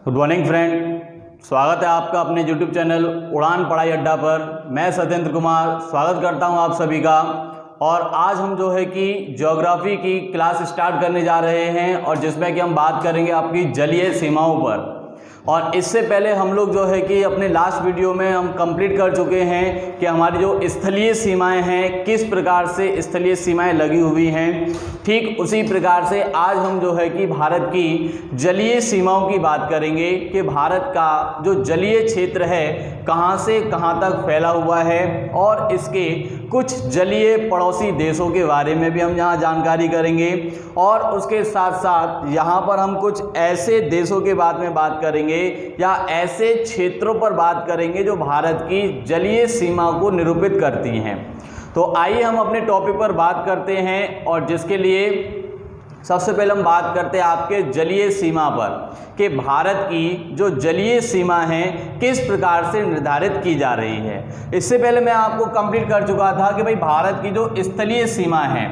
Good morning friend, स्वागत है आपका अपने YouTube चैनल उड़ान पढ़ाई अड्डा पर। मैं सत्येंद्र कुमार स्वागत करता हूं आप सभी का। और आज हम जो है कि ज्योग्राफी की क्लास स्टार्ट करने जा रहे हैं और जिसमें कि हम बात करेंगे आपकी जलीय सीमाओं पर। और इससे पहले हम लोग जो है कि अपने लास्ट वीडियो में हम कंप्लीट कर चुके हैं कि हमारी जो स्थलीय सीमाएं हैं किस प्रकार से स्थलीय सीमाएं लगी हुई हैं। ठीक उसी प्रकार से आज हम जो है कि भारत की जलीय सीमाओं की बात करेंगे कि भारत का जो जलीय क्षेत्र है कहां से कहां तक फैला हुआ है और इसके कुछ जलीय पड़ोसी देशों के बारे में भी हम यहाँ जानकारी करेंगे। और उसके साथ साथ यहाँ पर हम कुछ ऐसे देशों के बारे में बात करेंगे या ऐसे क्षेत्रों पर बात करेंगे जो भारत की जलीय सीमा को निरूपित करती हैं। तो आइए हम अपने टॉपिक पर बात करते हैं और जिसके लिए सबसे पहले हम बात करते हैं आपके जलीय सीमा पर कि भारत की जो जलीय सीमा है किस प्रकार से निर्धारित की जा रही है। इससे पहले मैं आपको कंप्लीट कर चुका था कि भाई भारत की जो स्थलीय सीमा है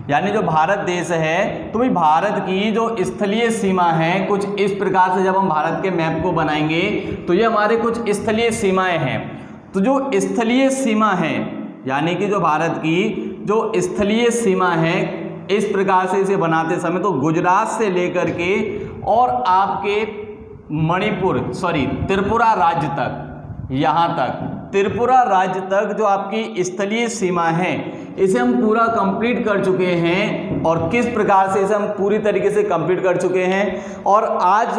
यानी जो भारत देश है, तो भाई भारत की जो स्थलीय सीमा है कुछ इस प्रकार से जब हम भारत के मैप को बनाएंगे तो ये हमारे कुछ स्थलीय सीमाएं हैं। तो जो स्थलीय सीमा है यानी कि जो भारत की जो स्थलीय सीमा है इस प्रकार से इसे बनाते समय तो गुजरात से लेकर के और आपके त्रिपुरा राज्य तक, यहाँ तक त्रिपुरा राज्य तक जो आपकी स्थलीय सीमा है इसे हम पूरा कंप्लीट कर चुके हैं। और किस प्रकार से इसे हम पूरी तरीके से कंप्लीट कर चुके हैं। और आज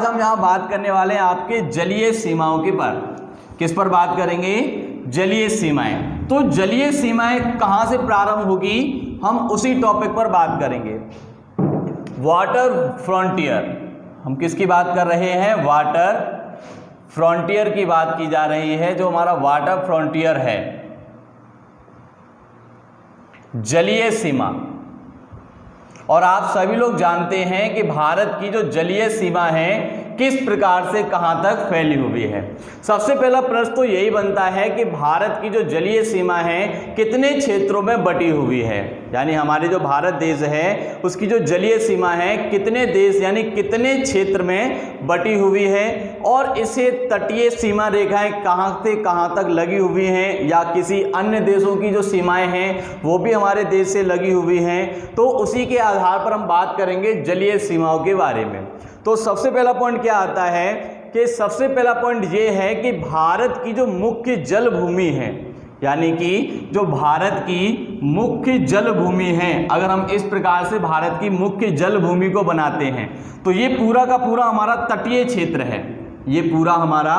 हम यहाँ बात करने वाले हैं आपके जलीय सीमाओं के पर। किस पर बात करेंगे? जलीय सीमाएं। तो जलीय सीमाएं कहां से प्रारंभ होगी हम उसी टॉपिक पर बात करेंगे। वाटर फ्रंटियर, हम किसकी बात कर रहे हैं? वाटर फ्रंटियर की बात की जा रही है। जो हमारा वाटर फ्रंटियर है जलीय सीमा। और आप सभी लोग जानते हैं कि भारत की जो जलीय सीमा है किस प्रकार से कहां तक फैली हुई है। सबसे पहला प्रश्न तो यही बनता है कि भारत की जो जलीय सीमा है कितने क्षेत्रों में बटी हुई है। यानी हमारी जो भारत देश है उसकी जो जलीय सीमा है कितने देश यानी कितने क्षेत्र में बटी हुई है। और इसे तटीय सीमा रेखाएं कहां से कहां तक लगी हुई हैं या किसी अन्य देशों की जो सीमाएं हैं वो भी हमारे देश से लगी हुई हैं। तो उसी के आधार पर हम बात करेंगे जलीय सीमाओं के बारे में। तो सबसे पहला पॉइंट क्या आता है कि सबसे पहला पॉइंट ये है कि भारत की जो मुख्य जल भूमि है यानी कि जो भारत की मुख्य जल भूमि है, अगर हम इस प्रकार से भारत की मुख्य जल भूमि को बनाते हैं तो ये पूरा का पूरा हमारा तटीय क्षेत्र है। ये पूरा हमारा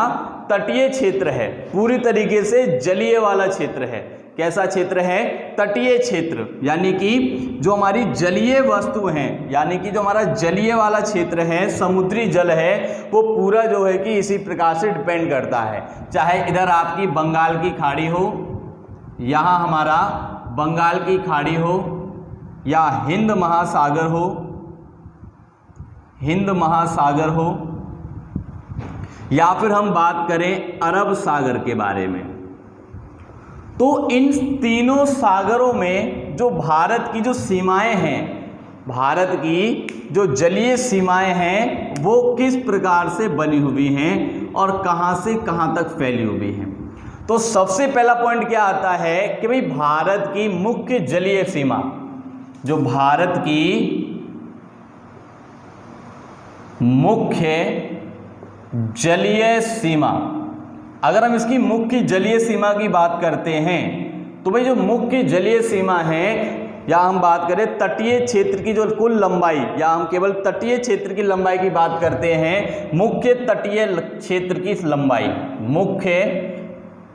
तटीय क्षेत्र है, पूरी तरीके से जलीय वाला क्षेत्र है। कैसा क्षेत्र है? तटीय क्षेत्र। यानी कि जो हमारी जलीय वस्तु हैं यानी कि जो हमारा जलीय वाला क्षेत्र है समुद्री जल है वो पूरा जो है कि इसी प्रकार से डिपेंड करता है। चाहे इधर आपकी बंगाल की खाड़ी हो, यहाँ हमारा बंगाल की खाड़ी हो या हिंद महासागर हो या फिर हम बात करें अरब सागर के बारे में। तो इन तीनों सागरों में जो भारत की जो सीमाएं हैं, भारत की जो जलीय सीमाएं हैं वो किस प्रकार से बनी हुई हैं और कहां से कहां तक फैली हुई हैं। तो सबसे पहला पॉइंट क्या आता है कि भाई भारत की मुख्य जलीय सीमा, जो भारत की मुख्य जलीय सीमा, अगर हम इसकी मुख्य जलीय सीमा की बात करते हैं तो भाई जो मुख्य जलीय सीमा है या हम बात करें तटीय क्षेत्र की जो कुल लंबाई या हम केवल तटीय क्षेत्र की लंबाई की बात करते हैं, मुख्य तटीय क्षेत्र की लंबाई, मुख्य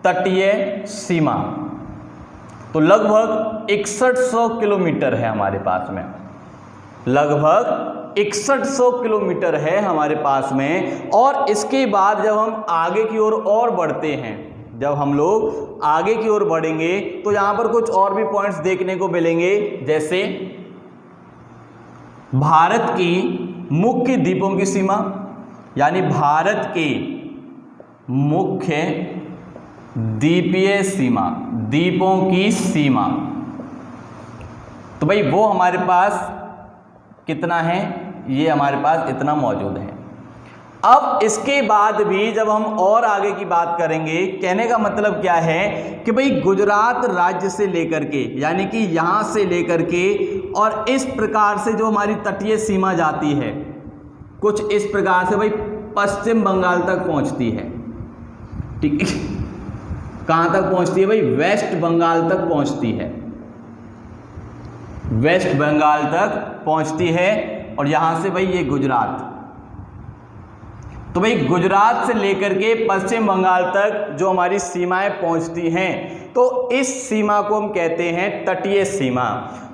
तटीय सीमा तो लगभग 6100 किलोमीटर है हमारे पास में। लगभग 6100 किलोमीटर है हमारे पास में। और इसके बाद जब हम आगे की ओर और बढ़ते हैं, जब हम लोग आगे की ओर बढ़ेंगे तो यहाँ पर कुछ और भी पॉइंट्स देखने को मिलेंगे। जैसे भारत की मुख्य द्वीपों की सीमा यानी भारत की मुख्य द्वीपीय सीमा, द्वीपों की सीमा, तो भाई वो हमारे पास कितना है? ये हमारे पास इतना मौजूद है। अब इसके बाद भी जब हम और आगे की बात करेंगे, कहने का मतलब क्या है कि भाई गुजरात राज्य से लेकर के, यानी कि यहाँ से लेकर के और इस प्रकार से जो हमारी तटीय सीमा जाती है कुछ इस प्रकार से भाई पश्चिम बंगाल तक पहुँचती है। ठीक, कहाँ तक पहुँचती है भाई? वेस्ट बंगाल तक पहुँचती है, वेस्ट बंगाल तक पहुँचती है। और यहाँ से भाई ये गुजरात, तो भाई गुजरात से लेकर के पश्चिम बंगाल तक जो हमारी सीमाएं पहुंचती हैं, तो इस सीमा को हम कहते हैं तटीय सीमा।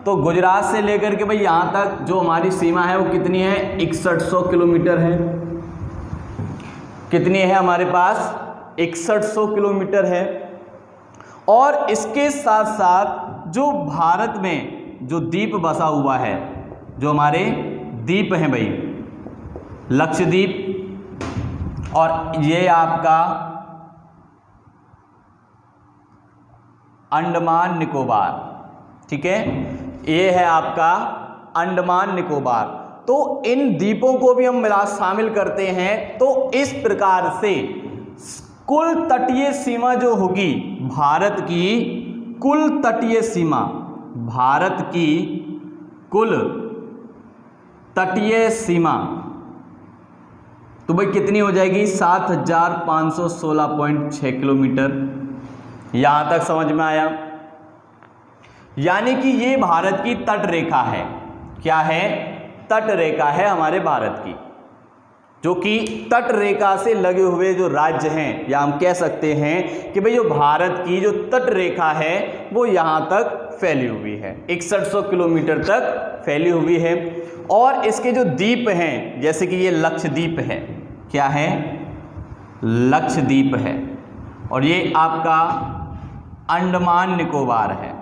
तो गुजरात से लेकर के भाई यहाँ तक जो हमारी सीमा है वो कितनी है? 6100 किलोमीटर है। कितनी है हमारे पास? 6100 किलोमीटर है। और इसके साथ साथ जो भारत में जो द्वीप बसा हुआ है, जो हमारे द्वीप हैं भाई, लक्षद्वीप और ये आपका अंडमान निकोबार, ठीक है, ये है आपका अंडमान निकोबार। तो इन द्वीपों को भी हम शामिल करते हैं। तो इस प्रकार से कुल तटीय सीमा जो होगी भारत की, कुल तटीय सीमा, भारत की कुल तटीय सीमा तो भाई कितनी हो जाएगी? 7516.6 किलोमीटर। यहां तक समझ में आया? यानी कि ये भारत की तट रेखा है। क्या है? तट रेखा है हमारे भारत की, जो कि तट रेखा से लगे हुए जो राज्य हैं, या हम कह सकते हैं कि भाई जो भारत की जो तट रेखा है वो यहां तक फैली हुई है, 6100 किलोमीटर तक फैली हुई है। और इसके जो द्वीप हैं, जैसे कि ये लक्षद्वीप है, क्या है? लक्षद्वीप है। और ये आपका अंडमान निकोबार है।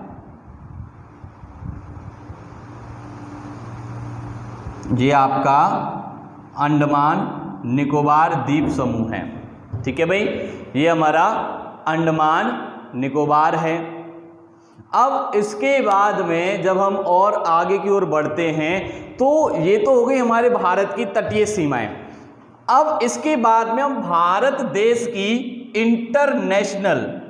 ये आपका अंडमान निकोबार द्वीप समूह है। ठीक है भाई, ये हमारा अंडमान निकोबार है। अब इसके बाद में जब हम और आगे की ओर बढ़ते हैं, तो ये तो हो गई हमारे भारत की तटीय सीमाएं। अब इसके बाद में हम भारत देश की इंटरनेशनल,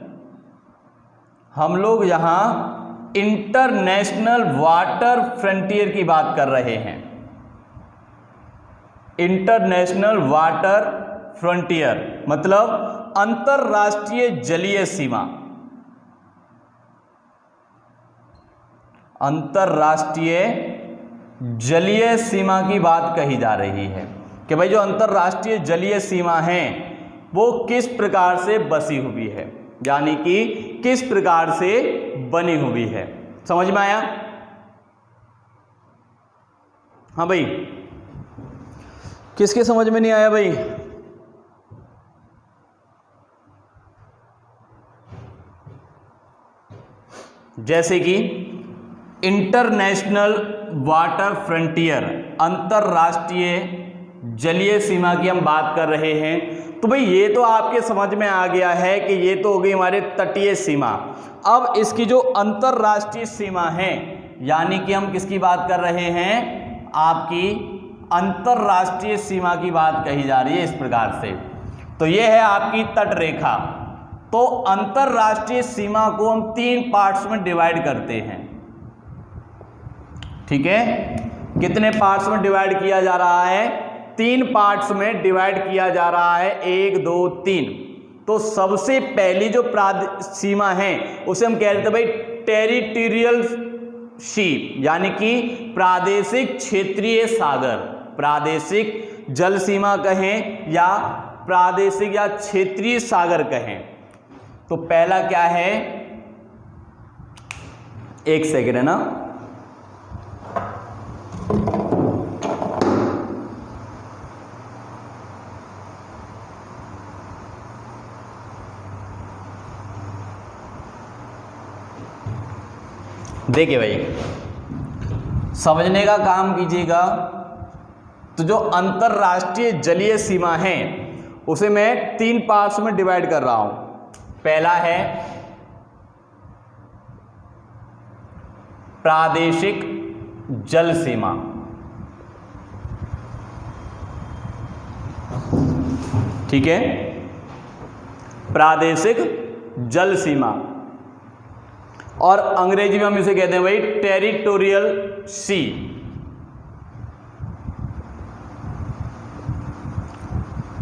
हम लोग यहां इंटरनेशनल वाटर फ्रंटियर की बात कर रहे हैं। इंटरनेशनल वाटर फ्रंटियर मतलब अंतरराष्ट्रीय जलीय सीमा। अंतरराष्ट्रीय जलीय सीमा की बात कही जा रही है कि भाई जो अंतरराष्ट्रीय जलीय सीमा है वो किस प्रकार से बसी हुई है, यानी कि किस प्रकार से बनी हुई है। समझ में आया? हाँ भाई, किसके समझ में नहीं आया भाई? जैसे कि इंटरनेशनल वाटर फ्रंटियर, अंतरराष्ट्रीय जलीय सीमा की हम बात कर रहे हैं, तो भाई ये तो आपके समझ में आ गया है कि ये तो हो गई हमारे तटीय सीमा। अब इसकी जो अंतरराष्ट्रीय सीमा है, यानी कि हम किसकी बात कर रहे हैं? आपकी अंतरराष्ट्रीय सीमा की बात कही जा रही है इस प्रकार से। तो ये है आपकी तट रेखा। तो अंतरराष्ट्रीय सीमा को हम 3 पार्ट्स में डिवाइड करते हैं। ठीक है, कितने पार्ट्स में डिवाइड किया जा रहा है? 3 पार्ट्स में डिवाइड किया जा रहा है, 1 2 3। तो सबसे पहली जो सीमा है उसे हम कह रहे थे भाई टेरिटोरियल सी, यानी कि प्रादेशिक क्षेत्रीय सागर, प्रादेशिक जल सीमा कहें या प्रादेशिक या क्षेत्रीय सागर कहें। तो पहला क्या है? एक सेकंड है ना, देखिए भाई समझने का काम कीजिएगा। तो जो अंतरराष्ट्रीय जलीय सीमा है उसे मैं 3 पार्ट्स में डिवाइड कर रहा हूं। पहला है प्रादेशिक जल सीमा, ठीक है, प्रादेशिक जल सीमा, और अंग्रेजी में हम इसे कहते हैं भाई टेरिटोरियल सी।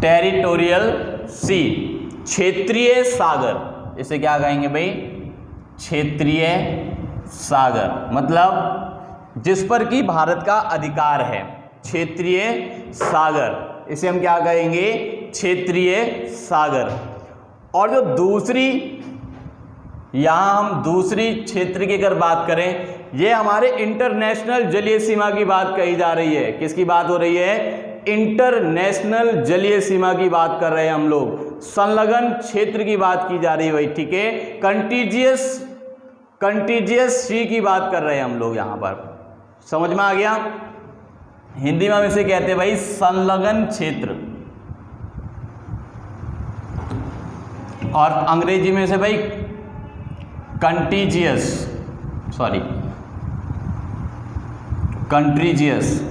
टेरिटोरियल सी, क्षेत्रीय सागर, इसे क्या कहेंगे भाई, क्षेत्रीय सागर, मतलब जिस पर कि भारत का अधिकार है, क्षेत्रीय सागर, इसे हम क्या कहेंगे, क्षेत्रीय सागर। और जो दूसरी, यहां हम दूसरी क्षेत्र की अगर बात करें, ये हमारे इंटरनेशनल जलीय सीमा की बात कही जा रही है। किसकी बात हो रही है, इंटरनेशनल जलीय सीमा की बात कर रहे हैं हम लोग, संलग्न क्षेत्र की बात की जा रही है भाई, ठीक है। कंटीजियस सी की बात कर रहे हैं हम लोग यहां पर, समझ में आ गया। हिंदी में हम इसे कहते हैं भाई संलग्न क्षेत्र, और अंग्रेजी में से भाई कंटीजियस, कंट्रीजियस।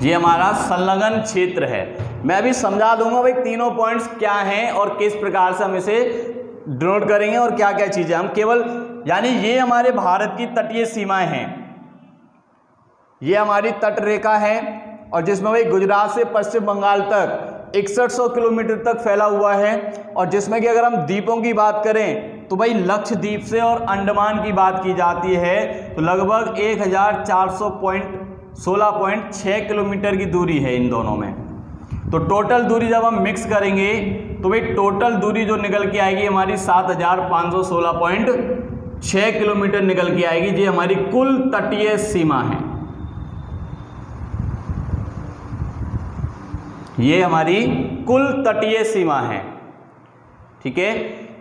ये हमारा संलग्न क्षेत्र है। मैं अभी समझा दूंगा भाई तीनों पॉइंट्स क्या हैं और किस प्रकार से हम इसे डिनोट करेंगे और क्या क्या चीजें हम केवल, यानी ये हमारे भारत की तटीय सीमाएं हैं, ये हमारी तट रेखा है, और जिसमें भाई गुजरात से पश्चिम बंगाल तक 6100 किलोमीटर तक फैला हुआ है, और जिसमें कि अगर हम द्वीपों की बात करें तो भाई लक्षद्वीप से और अंडमान की बात की जाती है तो लगभग 1416.6 किलोमीटर की दूरी है इन दोनों में। तो टोटल दूरी जब हम मिक्स करेंगे तो भाई टोटल दूरी जो निकल के आएगी हमारी 7516.6 किलोमीटर निकल के आएगी। ये हमारी कुल तटीय सीमा है, ये हमारी कुल तटीय सीमा है, ठीक है,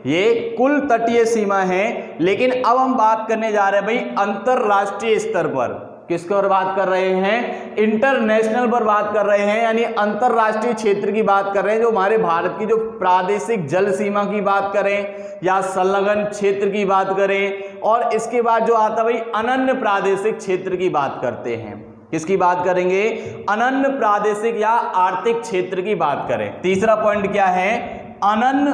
ये कुल तटीय सीमा है। लेकिन अब हम बात करने जा रहे हैं भाई अंतरराष्ट्रीय स्तर पर, किसके और बात कर रहे हैं, इंटरनेशनल पर बात कर रहे हैं, यानी अंतरराष्ट्रीय क्षेत्र की बात कर रहे हैं। जो हमारे भारत की जो प्रादेशिक जल सीमा की बात करें या संलग्न क्षेत्र की बात करें, और इसके बाद जो आता भाई अनन्य प्रादेशिक क्षेत्र की बात करते हैं। किसकी बात करेंगे, अनन्य प्रादेशिक या आर्थिक क्षेत्र की बात करें। तीसरा पॉइंट क्या है, अनन्य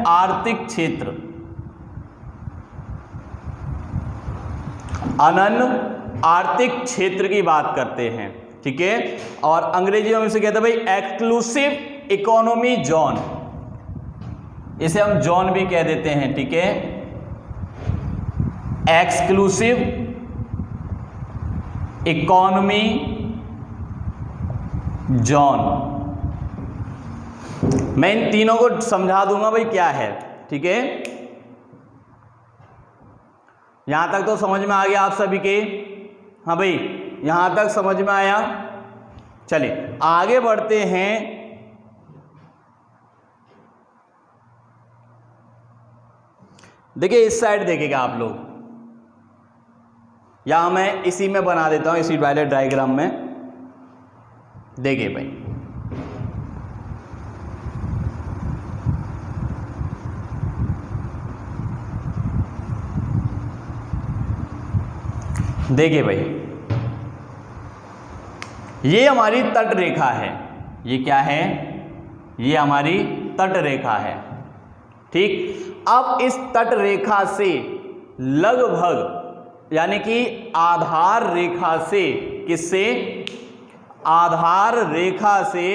आर्थिक क्षेत्र, अनन्य आर्थिक क्षेत्र की बात करते हैं, ठीक है। और अंग्रेजी में इसे कहते हैं भाई एक्सक्लूसिव इकोनॉमी जोन, इसे हम जोन भी कह देते हैं, ठीक है, एक्सक्लूसिव इकोनॉमी जोन। मैं इन तीनों को समझा दूंगा भाई क्या है, ठीक है। यहां तक तो समझ में आ गया आप सभी के, हाँ भाई यहां तक समझ में आया। चलिए आगे बढ़ते हैं। देखिए इस साइड देखिएगा आप लोग, या मैं इसी में बना देता हूं, इसी वाले डायग्राम में देखिए भाई, देखिए भाई ये हमारी तट रेखा है, ये क्या है, ये हमारी तट रेखा है, ठीक। अब इस तट रेखा से लगभग, यानी कि आधार रेखा से, किससे, आधार रेखा से,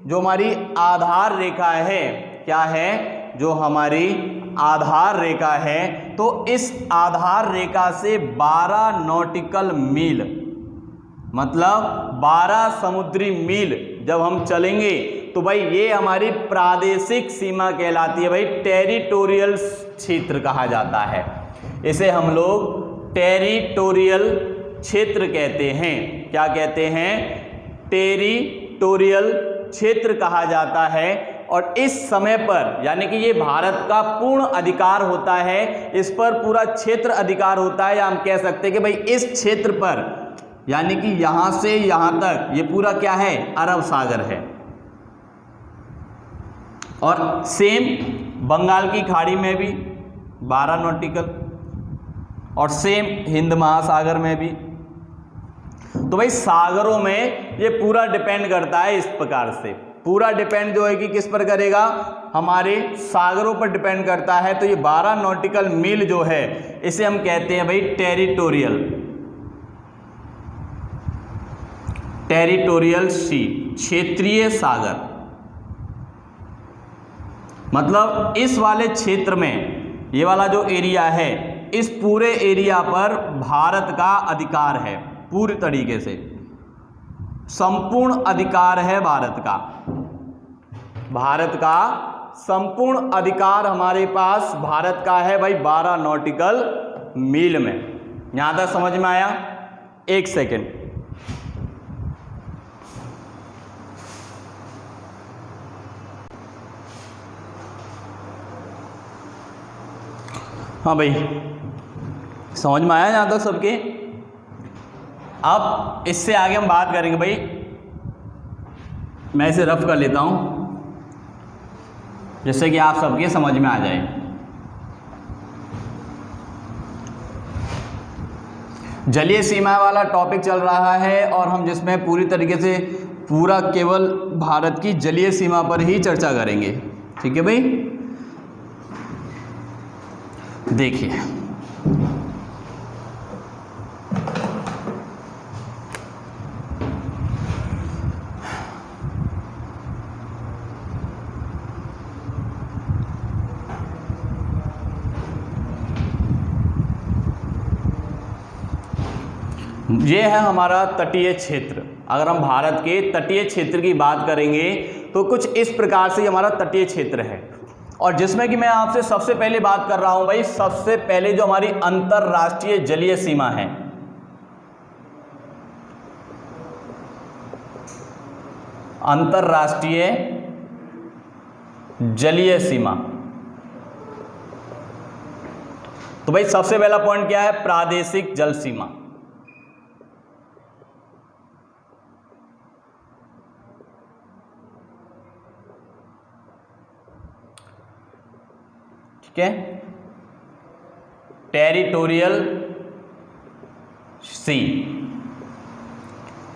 जो हमारी आधार रेखा है, क्या है, जो हमारी आधार रेखा है, तो इस आधार रेखा से 12 नॉटिकल मील, मतलब 12 समुद्री मील जब हम चलेंगे तो भाई ये हमारी प्रादेशिक सीमा कहलाती है भाई, टेरिटोरियल क्षेत्र कहा जाता है, इसे हम लोग टेरिटोरियल क्षेत्र कहते हैं। क्या कहते हैं, टेरिटोरियल क्षेत्र कहा जाता है। और इस समय पर, यानी कि ये भारत का पूर्ण अधिकार होता है, इस पर पूरा क्षेत्र अधिकार होता है, या हम कह सकते हैं कि भाई इस क्षेत्र पर, यानी कि यहां से यहां तक ये पूरा क्या है, अरब सागर है। और सेम बंगाल की खाड़ी में भी 12 नॉटिकल, और सेम हिंद महासागर में भी। तो भाई सागरों में ये पूरा डिपेंड करता है इस प्रकार से, पूरा डिपेंड जो है कि किस पर करेगा, हमारे सागरों पर डिपेंड करता है। तो ये 12 नॉटिकल मील जो है इसे हम कहते हैं भाई टेरिटोरियल सी, क्षेत्रीय सागर। मतलब इस वाले क्षेत्र में, ये वाला जो एरिया है, इस पूरे एरिया पर भारत का अधिकार है, पूरी तरीके से संपूर्ण अधिकार है भारत का। भारत का संपूर्ण अधिकार हमारे पास भारत का है भाई 12 नॉटिकल मील में। यहां तक समझ में आया? एक सेकेंड, हाँ भाई समझ में आया यहां तक सबके? अब इससे आगे हम बात करेंगे भाई, मैं इसे रफ कर लेता हूं जिससे कि आप सबके समझ में आ जाए। जलीय सीमा वाला टॉपिक चल रहा है और हम जिसमें पूरी तरीके से पूरा केवल भारत की जलीय सीमा पर ही चर्चा करेंगे। ठीक है भाई, देखिए ये है हमारा तटीय क्षेत्र। अगर हम भारत के तटीय क्षेत्र की बात करेंगे तो कुछ इस प्रकार से हमारा तटीय क्षेत्र है, और जिसमें कि मैं आपसे सबसे पहले बात कर रहा हूं भाई, सबसे पहले जो हमारी अंतरराष्ट्रीय जलीय सीमा है, अंतरराष्ट्रीय जलीय सीमा। तो भाई सबसे पहला पॉइंट क्या है? प्रादेशिक जल सीमा। ठीक है, टेरिटोरियल सी,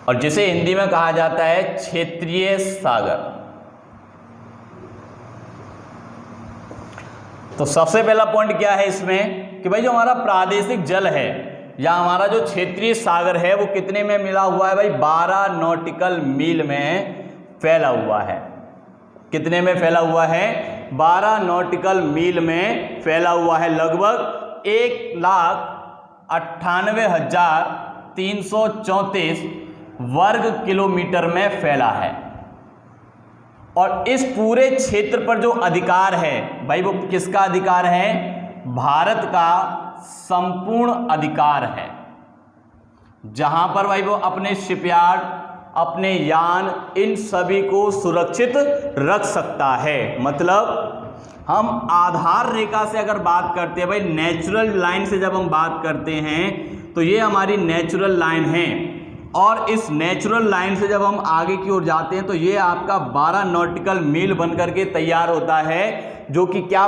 और जिसे हिंदी में कहा जाता है क्षेत्रीय सागर। तो सबसे पहला पॉइंट क्या है इसमें कि भाई जो हमारा प्रादेशिक जल है या हमारा जो क्षेत्रीय सागर है वो कितने में मिला हुआ है भाई? 12 नॉटिकल मील में फैला हुआ है। कितने में फैला हुआ है? 12 नॉटिकल मील में फैला हुआ है। लगभग 1,98,334 वर्ग किलोमीटर में फैला है। और इस पूरे क्षेत्र पर जो अधिकार है भाई वो किसका अधिकार है? भारत का संपूर्ण अधिकार है, जहां पर भाई वो अपने शिपयार्ड, अपने यान, इन सभी को सुरक्षित रख सकता है। मतलब हम आधार रेखा से अगर बात करते हैं भाई, नेचुरल लाइन से जब हम बात करते हैं तो ये हमारी नेचुरल लाइन है, और इस नेचुरल लाइन से जब हम आगे की ओर जाते हैं तो ये आपका 12 नॉटिकल मील बनकर के तैयार होता है, जो कि क्या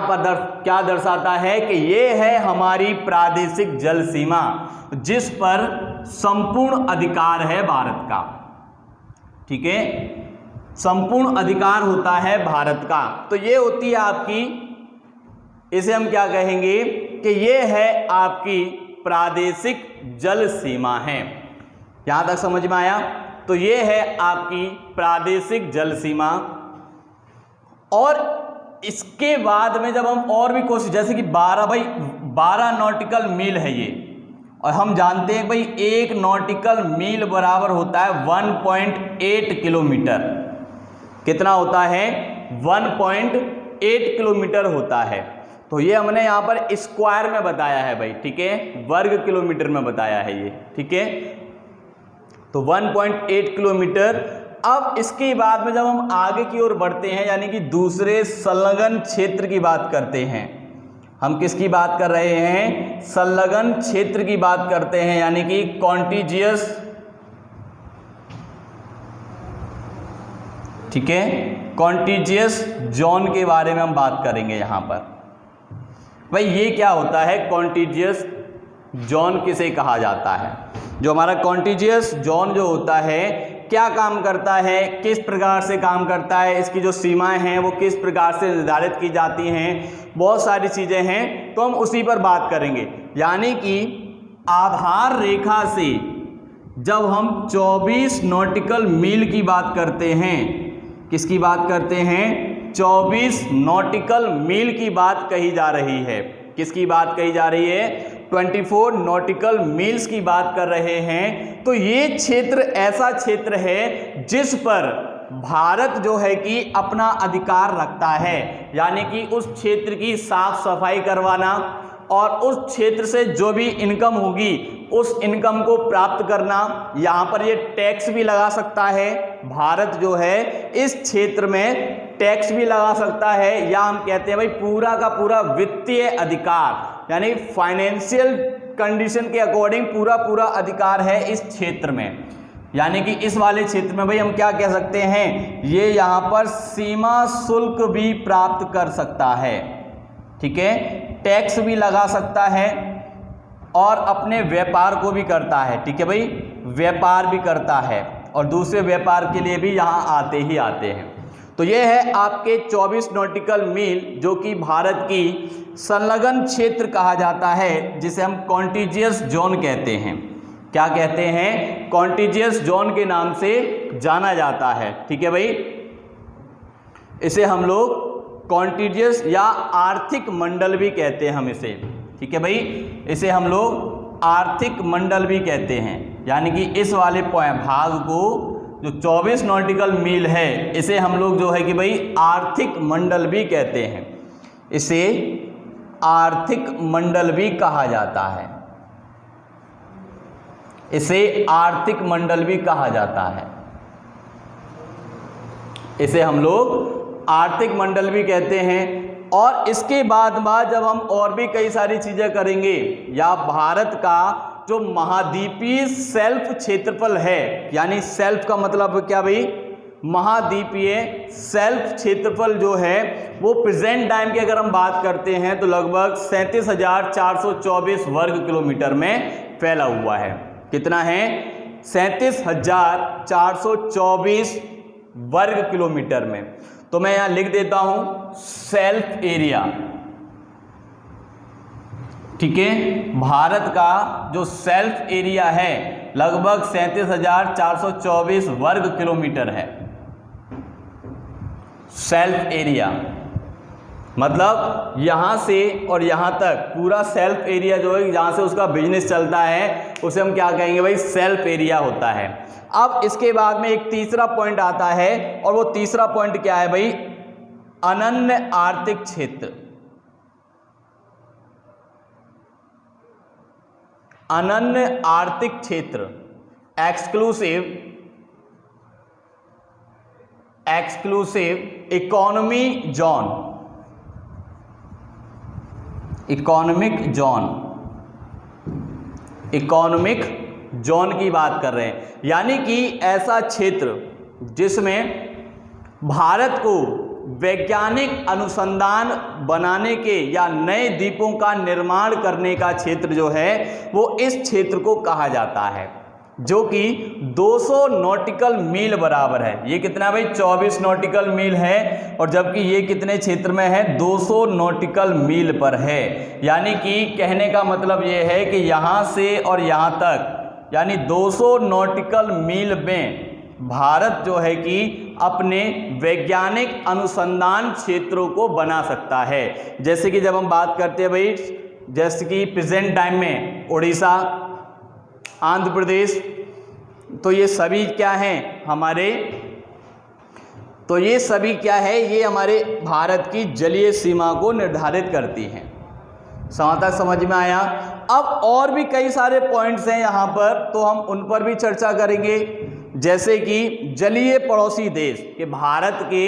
दर्शाता है कि ये है हमारी प्रादेशिक जल सीमा, जिस पर संपूर्ण अधिकार है भारत का। ठीक है, संपूर्ण अधिकार होता है भारत का। तो ये होती है आपकी, इसे हम क्या कहेंगे कि ये है आपकी प्रादेशिक जल सीमा है। यहां तक समझ में आया? तो ये है आपकी प्रादेशिक जल सीमा। और इसके बाद में जब हम और भी कोशिश, जैसे कि 12 नॉटिकल मील है ये, और हम जानते हैं भाई 1 नॉटिकल मील बराबर होता है 1.8 किलोमीटर। कितना होता है? 1.8 किलोमीटर होता है। तो ये हमने यहाँ पर स्क्वायर में बताया है भाई, ठीक है, वर्ग किलोमीटर में बताया है ये। ठीक है, तो 1.8 किलोमीटर। अब इसके बाद में जब हम आगे की ओर बढ़ते हैं, यानी कि दूसरे संलग्न क्षेत्र की बात करते हैं, हम किसकी बात कर रहे हैं? संलग्न क्षेत्र की बात करते हैं, यानी कि कॉन्टिजियस। ठीक है, कॉन्टिजियस जोन के बारे में हम बात करेंगे यहां पर। भाई ये क्या होता है? कॉन्टिजियस जोन किसे कहा जाता है। जो हमारा कॉन्टिजियस जोन जो होता है क्या काम करता है, किस प्रकार से काम करता है, इसकी जो सीमाएं हैं वो किस प्रकार से निर्धारित की जाती हैं, बहुत सारी चीज़ें हैं, तो हम उसी पर बात करेंगे। यानी कि आधार रेखा से जब हम 24 नॉटिकल मील की बात करते हैं, किसकी बात करते हैं, 24 नॉटिकल मील की बात कही जा रही है। किसकी बात कही जा रही है, 24 नॉटिकल मील्स की बात कर रहे हैं। तो ये क्षेत्र ऐसा क्षेत्र है जिस पर भारत जो है कि अपना अधिकार रखता है, यानी कि उस क्षेत्र की साफ सफाई करवाना और उस क्षेत्र से जो भी इनकम होगी उस इनकम को प्राप्त करना। यहाँ पर ये टैक्स भी लगा सकता है, भारत जो है इस क्षेत्र में टैक्स भी लगा सकता है, या हम कहते हैं भाई पूरा का पूरा वित्तीय अधिकार, यानी फाइनेंशियल कंडीशन के अकॉर्डिंग पूरा अधिकार है इस क्षेत्र में। यानी कि इस वाले क्षेत्र में भाई हम क्या कह सकते हैं, ये यहाँ पर सीमा शुल्क भी प्राप्त कर सकता है, ठीक है, टैक्स भी लगा सकता है और अपने व्यापार को भी करता है, ठीक है भाई, व्यापार भी करता है और दूसरे व्यापार के लिए भी यहाँ आते ही आते हैं। तो ये है आपके 24 नॉटिकल मील जो कि भारत की संलग्न क्षेत्र कहा जाता है, जिसे हम कॉन्टिजियस जोन कहते हैं। क्या कहते हैं, कॉन्टिजियस जोन के नाम से जाना जाता है, ठीक है भाई। इसे हम लोग कॉन्टिजियस या आर्थिक मंडल भी कहते हैं हम इसे, ठीक है भाई, इसे हम लोग आर्थिक मंडल भी कहते हैं। यानी कि इस वाले भाग को जो 24 नॉटिकल मील है इसे हम लोग जो है कि भाई आर्थिक मंडल भी कहते हैं, इसे आर्थिक मंडल भी कहा जाता है, इसे आर्थिक मंडल भी कहा जाता है, इसे हम लोग आर्थिक मंडल भी कहते हैं। और इसके बाद जब हम और भी कई सारी चीजें करेंगे, या भारत का जो महाद्वीपीय सेल्फ क्षेत्रफल है, यानी सेल्फ का मतलब क्या भाई, महाद्वीपीय सेल्फ क्षेत्रफल जो है वो प्रेजेंट टाइम की अगर हम बात करते हैं तो लगभग 37,424 वर्ग किलोमीटर में फैला हुआ है। कितना है, 37,424 वर्ग किलोमीटर में। तो मैं यहां लिख देता हूं सेल्फ एरिया, ठीक है, भारत का जो सेल्फ एरिया है लगभग 37,424 वर्ग किलोमीटर है। सेल्फ एरिया मतलब यहां से और यहां तक पूरा सेल्फ एरिया जो है, जहां से उसका बिजनेस चलता है उसे हम क्या कहेंगे भाई, सेल्फ एरिया होता है। अब इसके बाद में एक तीसरा पॉइंट आता है, और वो तीसरा पॉइंट क्या है भाई, अनन्य आर्थिक क्षेत्र। अनन्य आर्थिक क्षेत्र, exclusive economy zone, economic zone की बात कर रहे हैं। यानी कि ऐसा क्षेत्र जिसमें भारत को वैज्ञानिक अनुसंधान बनाने के या नए द्वीपों का निर्माण करने का क्षेत्र जो है वो इस क्षेत्र को कहा जाता है, जो कि 200 नॉटिकल मील बराबर है। ये कितना भाई, 24 नॉटिकल मील है, और जबकि ये कितने क्षेत्र में है, 200 नॉटिकल मील पर है। यानी कि कहने का मतलब ये है कि यहाँ से और यहाँ तक, यानी 200 नॉटिकल मील में भारत जो है कि अपने वैज्ञानिक अनुसंधान क्षेत्रों को बना सकता है। जैसे कि जब हम बात करते हैं भाई, जैसे कि प्रेजेंट टाइम में उड़ीसा, आंध्र प्रदेश, तो ये सभी क्या हैं हमारे, तो ये सभी क्या है, ये हमारे भारत की जलीय सीमा को निर्धारित करती हैं। तक समझ में आया। अब और भी कई सारे पॉइंट्स हैं यहाँ पर, तो हम उन पर भी चर्चा करेंगे। जैसे कि जलीय पड़ोसी देश, कि भारत के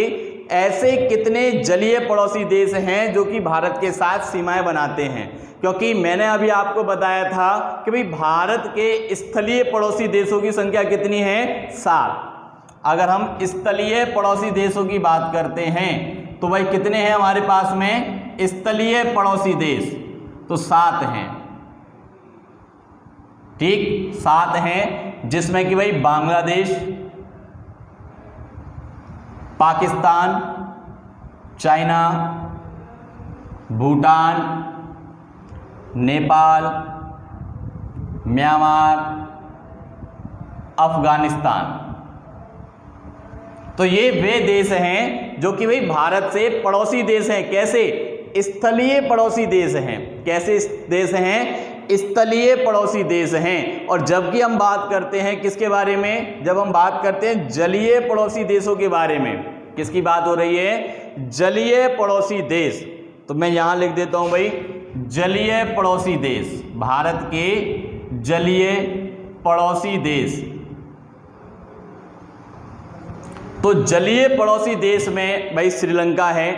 ऐसे कितने जलीय पड़ोसी देश हैं जो कि भारत के साथ सीमाएं बनाते हैं। क्योंकि मैंने अभी आपको बताया था कि भाई भारत के स्थलीय पड़ोसी देशों की संख्या कितनी है, 7। अगर हम स्थलीय पड़ोसी देशों की बात करते हैं तो भाई कितने हैं हमारे पास में स्थलीय पड़ोसी देश, तो 7 हैं। ठीक 7 हैं, जिसमें कि भाई बांग्लादेश, पाकिस्तान, चाइना, भूटान, नेपाल, म्यांमार, अफगानिस्तान। तो ये वे देश हैं जो कि भाई भारत से पड़ोसी देश हैं। कैसे? स्थलीय पड़ोसी देश हैं। कैसे देश हैं? स्थलीय पड़ोसी देश हैं। और जबकि हम बात करते हैं किसके बारे में? जब हम बात करते हैं जलीय पड़ोसी देशों के बारे में, किसकी बात हो रही है? जलीय पड़ोसी देश। तो मैं यहां लिख देता हूं भाई, जलीय पड़ोसी देश, भारत के जलीय पड़ोसी देश। तो जलीय पड़ोसी देश में भाई श्रीलंका है,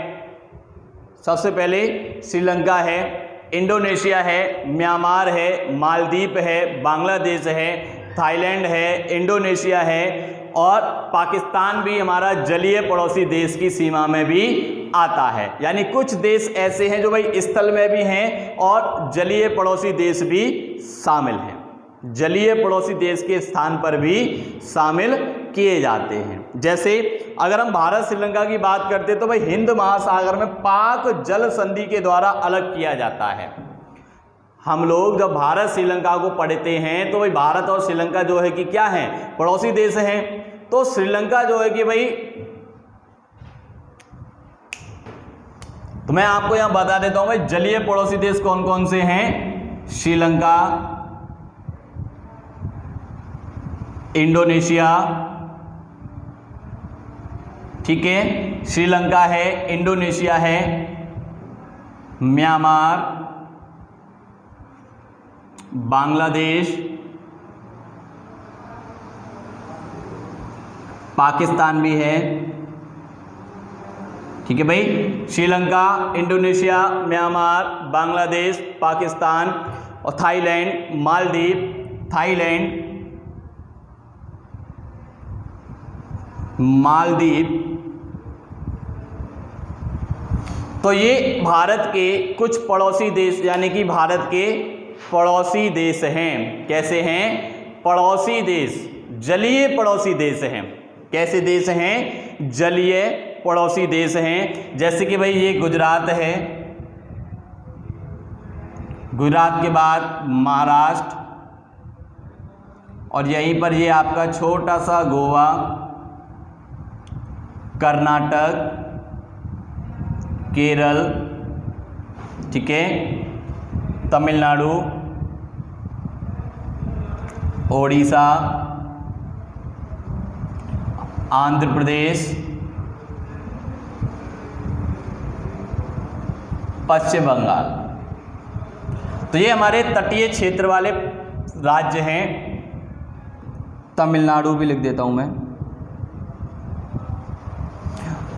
सबसे पहले श्रीलंका है, इंडोनेशिया है, म्यांमार है, मालदीव है, बांग्लादेश है, थाईलैंड है, इंडोनेशिया है और पाकिस्तान भी हमारा जलीय पड़ोसी देश की सीमा में भी आता है। यानी कुछ देश ऐसे हैं जो भाई स्थल में भी हैं और जलीय पड़ोसी देश भी शामिल हैं, जलीय पड़ोसी देश के स्थान पर भी शामिल किए जाते हैं। जैसे अगर हम भारत श्रीलंका की बात करते हैं तो भाई हिंद महासागर में पाक जल संधि के द्वारा अलग किया जाता है। हम लोग जब भारत श्रीलंका को पढ़ते हैं तो भाई भारत और श्रीलंका जो है कि क्या है? पड़ोसी देश हैं। तो श्रीलंका जो है कि भाई, तो मैं आपको यहां बता देता हूं भाई जलीय पड़ोसी देश कौन कौन से हैं। श्रीलंका, इंडोनेशिया, ठीक है, श्रीलंका है, इंडोनेशिया है, म्यांमार, बांग्लादेश, पाकिस्तान भी है। ठीक है भाई, श्रीलंका, इंडोनेशिया, म्यांमार, बांग्लादेश, पाकिस्तान और थाईलैंड, मालदीव, थाईलैंड, मालदीव। तो ये भारत के कुछ पड़ोसी देश यानी कि भारत के पड़ोसी देश हैं। कैसे हैं? पड़ोसी देश, जलीय पड़ोसी देश हैं। कैसे देश हैं? जलीय पड़ोसी देश हैं। जैसे कि भाई ये गुजरात है, गुजरात के बाद महाराष्ट्र और यहीं पर ये आपका छोटा सा गोवा, कर्नाटक, केरल, ठीक है, तमिलनाडु, ओडिशा, आंध्र प्रदेश, पश्चिम बंगाल। तो ये हमारे तटीय क्षेत्र वाले राज्य हैं। तमिलनाडु भी लिख देता हूं मैं।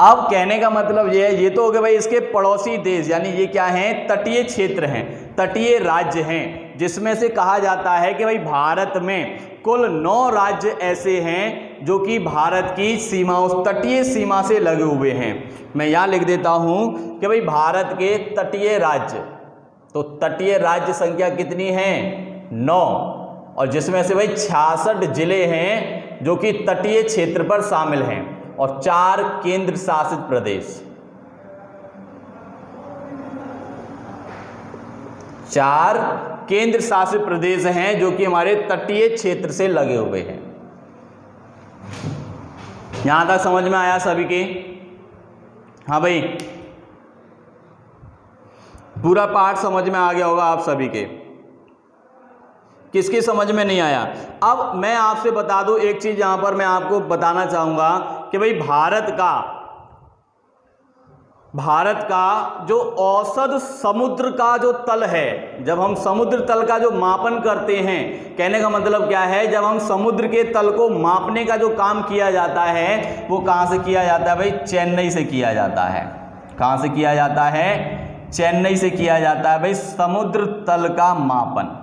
अब कहने का मतलब ये है, ये तो हो गए भाई इसके पड़ोसी देश, यानी ये क्या हैं? तटीय क्षेत्र हैं, तटीय राज्य हैं, जिसमें से कहा जाता है कि भाई भारत में कुल 9 राज्य ऐसे हैं जो कि भारत की सीमाओं, तटीय सीमा से लगे हुए हैं। मैं यहाँ लिख देता हूँ कि भाई भारत के तटीय राज्य, तो तटीय राज्य संख्या कितनी है? 9, और जिसमें से भाई 66 जिले हैं जो कि तटीय क्षेत्र पर शामिल हैं और 4 केंद्र शासित प्रदेश, 4 केंद्र शासित प्रदेश हैं जो कि हमारे तटीय क्षेत्र से लगे हुए हैं। यहां तक समझ में आया सभी के? हाँ भाई, पूरा पाठ समझ में आ गया होगा आप सभी के। किसकी समझ में नहीं आया? अब मैं आपसे बता दूं एक चीज, यहां पर मैं आपको बताना चाहूंगा कि भाई भारत का जो औसत समुद्र का जो तल है, जब हम समुद्र तल का जो मापन करते हैं, कहने का मतलब क्या है? जब हम समुद्र के तल को मापने का जो काम किया जाता है वो कहां से किया जाता है भाई? चेन्नई से किया जाता है। कहां से किया जाता है? चेन्नई से किया जाता है भाई समुद्र तल का मापन।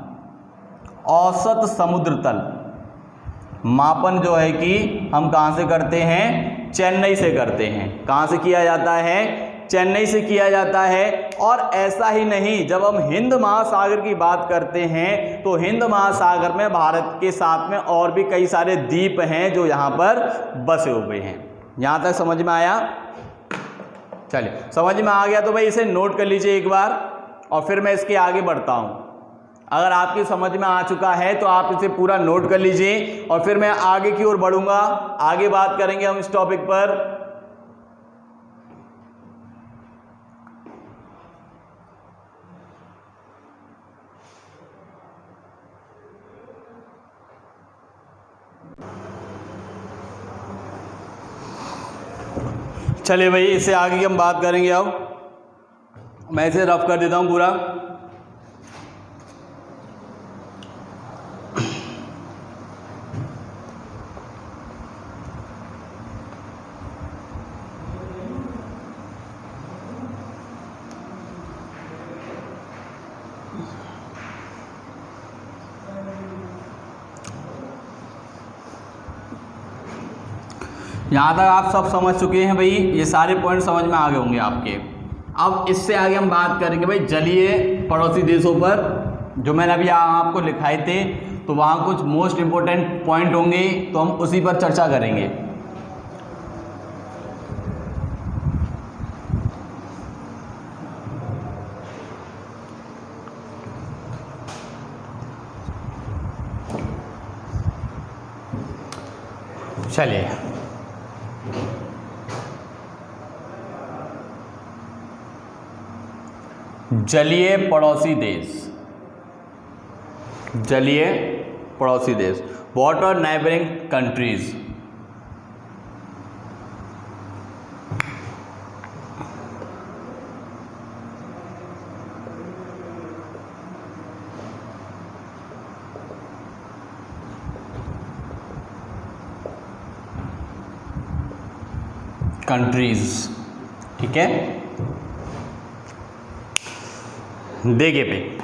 औसत समुद्र तल मापन जो है कि हम कहां से करते हैं? चेन्नई से करते हैं। कहां से किया जाता है? चेन्नई से किया जाता है। और ऐसा ही नहीं, जब हम हिंद महासागर की बात करते हैं तो हिंद महासागर में भारत के साथ में और भी कई सारे द्वीप हैं जो यहाँ पर बसे हुए हैं। यहाँ तक समझ में आया? चलिए, समझ में आ गया तो भाई इसे नोट कर लीजिए एक बार और फिर मैं इसके आगे बढ़ता हूँ। अगर आपकी समझ में आ चुका है तो आप इसे पूरा नोट कर लीजिए और फिर मैं आगे की ओर बढ़ूंगा, आगे बात करेंगे हम इस टॉपिक पर। चलिए भाई, इससे आगे की हम बात करेंगे। अब मैं इसे रफ कर देता हूं पूरा। यहाँ तक आप सब समझ चुके हैं भाई, ये सारे पॉइंट समझ में आ गए होंगे आपके। अब इससे आगे हम बात करेंगे भाई जलीय पड़ोसी देशों पर, जो मैंने अभी आपको लिखाए थे, तो वहाँ कुछ मोस्ट इम्पोर्टेंट पॉइंट होंगे तो हम उसी पर चर्चा करेंगे। चलिए, जलीय पड़ोसी देश, जलीय पड़ोसी देश, वाटर नेबरिंग कंट्रीज। कंट्रीज, ठीक है। देखिए भाई,